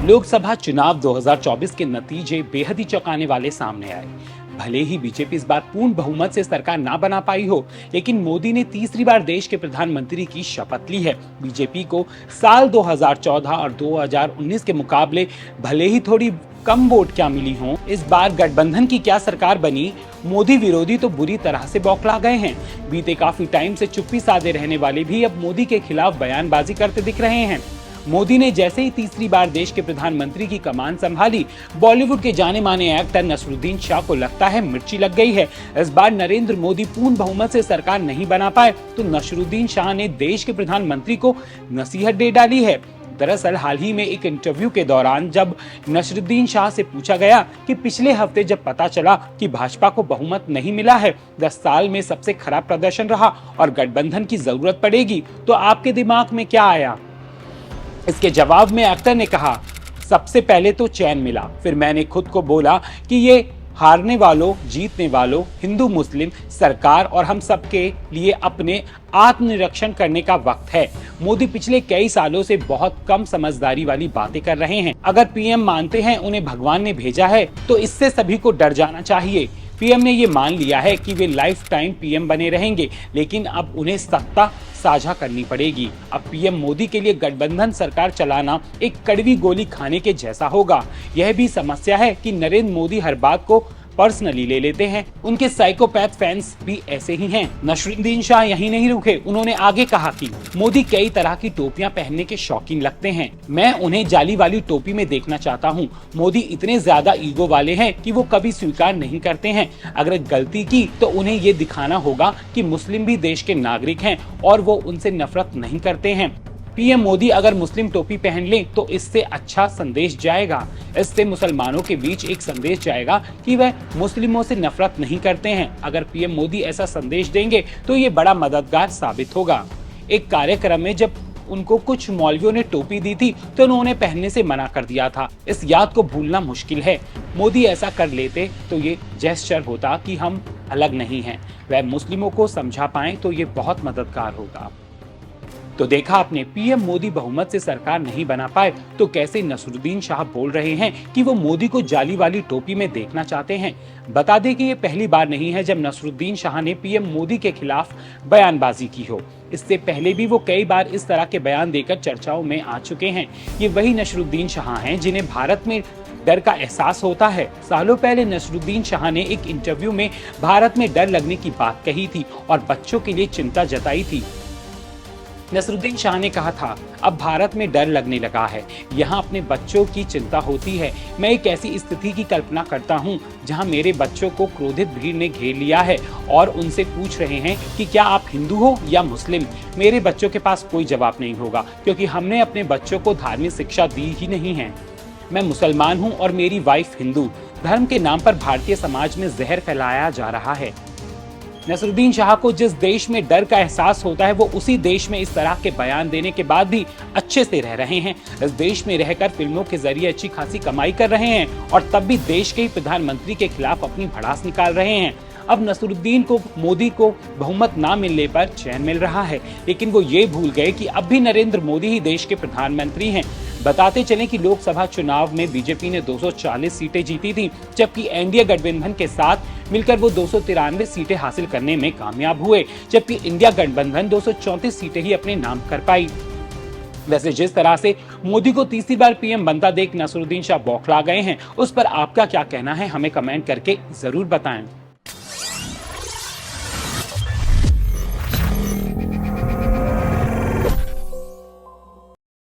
लोकसभा चुनाव 2024 के नतीजे बेहद ही चौंकाने वाले सामने आए। भले ही बीजेपी इस बार पूर्ण बहुमत से सरकार ना बना पाई हो, लेकिन मोदी ने तीसरी बार देश के प्रधानमंत्री की शपथ ली है। बीजेपी को साल 2014 और 2019 के मुकाबले भले ही थोड़ी कम वोट क्या मिली हो, इस बार गठबंधन की क्या सरकार बनी, मोदी विरोधी तो बुरी तरह से बौखला गए हैं। बीते काफी टाइम से चुप्पी साधे रहने वाले भी अब मोदी के खिलाफ बयानबाजी करते दिख रहे हैं। मोदी ने जैसे ही तीसरी बार देश के प्रधानमंत्री की कमान संभाली, बॉलीवुड के जाने माने एक्टर नसरुद्दीन शाह को लगता है मिर्ची लग गई है। इस बार नरेंद्र मोदी पूर्ण बहुमत से सरकार नहीं बना पाए तो नसरुद्दीन शाह ने देश के प्रधानमंत्री को नसीहत दे डाली है। दरअसल हाल ही में एक इंटरव्यू के दौरान जब नसरुद्दीन शाह से पूछा गया कि पिछले हफ्ते जब पता चला कि भाजपा को बहुमत नहीं मिला है, 10 साल में सबसे खराब प्रदर्शन रहा और गठबंधन की जरूरत पड़ेगी, तो आपके दिमाग में क्या आया? इसके जवाब में एक्टर ने कहा, सबसे पहले तो चैन मिला, फिर मैंने खुद को बोला कि ये हारने वालों, जीतने वालों, हिंदू मुस्लिम, सरकार और हम सबके लिए अपने आत्मनिरीक्षण करने का वक्त है। मोदी पिछले कई सालों से बहुत कम समझदारी वाली बातें कर रहे हैं। अगर पीएम मानते हैं उन्हें भगवान ने भेजा है तो इससे सभी को डर जाना चाहिए। पीएम ने ये मान लिया है कि वे लाइफ टाइम पीएम बने रहेंगे, लेकिन अब उन्हें सत्ता साझा करनी पड़ेगी। अब पीएम मोदी के लिए गठबंधन सरकार चलाना एक कड़वी गोली खाने के जैसा होगा। यह भी समस्या है कि नरेंद्र मोदी हर बात को पर्सनली ले लेते हैं। उनके साइकोपैथ फैंस भी ऐसे ही हैं। नसरुद्दीन शाह यहीं नहीं रुके, उन्होंने आगे कहा कि मोदी कई तरह की टोपियां पहनने के शौकीन लगते हैं, मैं उन्हें जाली वाली टोपी में देखना चाहता हूं। मोदी इतने ज्यादा ईगो वाले हैं कि वो कभी स्वीकार नहीं करते हैं। अगर गलती की तो उन्हें ये दिखाना होगा कि मुस्लिम भी देश के नागरिक हैं और वो उनसे नफरत नहीं करते हैं। पीएम मोदी अगर मुस्लिम टोपी पहन लें तो इससे अच्छा संदेश जाएगा। इससे मुसलमानों के बीच एक संदेश जाएगा कि वह मुस्लिमों से नफरत नहीं करते हैं। अगर पीएम मोदी ऐसा संदेश देंगे तो ये बड़ा मददगार साबित होगा। एक कार्यक्रम में जब उनको कुछ मौलवियों ने टोपी दी थी तो उन्होंने पहनने से मना कर दिया था। इस याद को भूलना मुश्किल है। मोदी ऐसा कर लेते तो ये जेस्चर होता कि हम अलग नहीं हैं। वह मुस्लिमों को समझा पाए तो ये बहुत मददगार होगा। तो देखा आपने, पीएम मोदी बहुमत से सरकार नहीं बना पाए तो कैसे नसरुद्दीन शाह बोल रहे हैं कि वो मोदी को जाली वाली टोपी में देखना चाहते हैं। बता दें कि ये पहली बार नहीं है जब नसरुद्दीन शाह ने पीएम मोदी के खिलाफ बयानबाजी की हो। इससे पहले भी वो कई बार इस तरह के बयान देकर चर्चाओं में आ चुके हैं। ये वही नसरुद्दीन शाह हैं जिन्हें भारत में डर का एहसास होता है। सालों पहले नसरुद्दीन शाह ने एक इंटरव्यू में भारत में डर लगने की बात कही थी और बच्चों के लिए चिंता जताई थी। नसरुद्दीन शाह ने कहा था, अब भारत में डर लगने लगा है, यहाँ अपने बच्चों की चिंता होती है। मैं एक ऐसी स्थिति की कल्पना करता हूँ जहाँ मेरे बच्चों को क्रोधित भीड़ ने घेर लिया है और उनसे पूछ रहे हैं कि क्या आप हिंदू हो या मुस्लिम। मेरे बच्चों के पास कोई जवाब नहीं होगा क्योंकि हमने अपने बच्चों को धार्मिक शिक्षा दी ही नहीं है। मैं मुसलमान हूँ और मेरी वाइफ हिंदू। धर्म के नाम पर भारतीय समाज में जहर फैलाया जा रहा है। नसरुद्दीन शाह को जिस देश में डर का एहसास होता है वो उसी देश में इस तरह के बयान देने के बाद भी अच्छे से रह रहे हैं। इस देश में रहकर फिल्मों के जरिए अच्छी खासी कमाई कर रहे हैं और तब भी देश के ही प्रधानमंत्री के खिलाफ अपनी भड़ास निकाल रहे हैं। अब नसरुद्दीन को मोदी को बहुमत ना मिलने पर चैन मिल रहा है, लेकिन वो ये भूल गए कि अब भी नरेंद्र मोदी ही देश के प्रधानमंत्री हैं। बताते चलें कि लोकसभा चुनाव में बीजेपी ने 240 सीटें जीती थी, जबकि एनडीए गठबंधन के साथ मिलकर वो 293 सीटें हासिल करने में कामयाब हुए, जबकि इंडिया गठबंधन 234 सीटें ही अपने नाम कर पाई। वैसे जिस तरह से मोदी को तीसरी बार पीएम बनता देख नसरुद्दीन शाह बौखला गए हैं, उस पर आपका क्या कहना है, हमें कमेंट करके जरूर बताएं।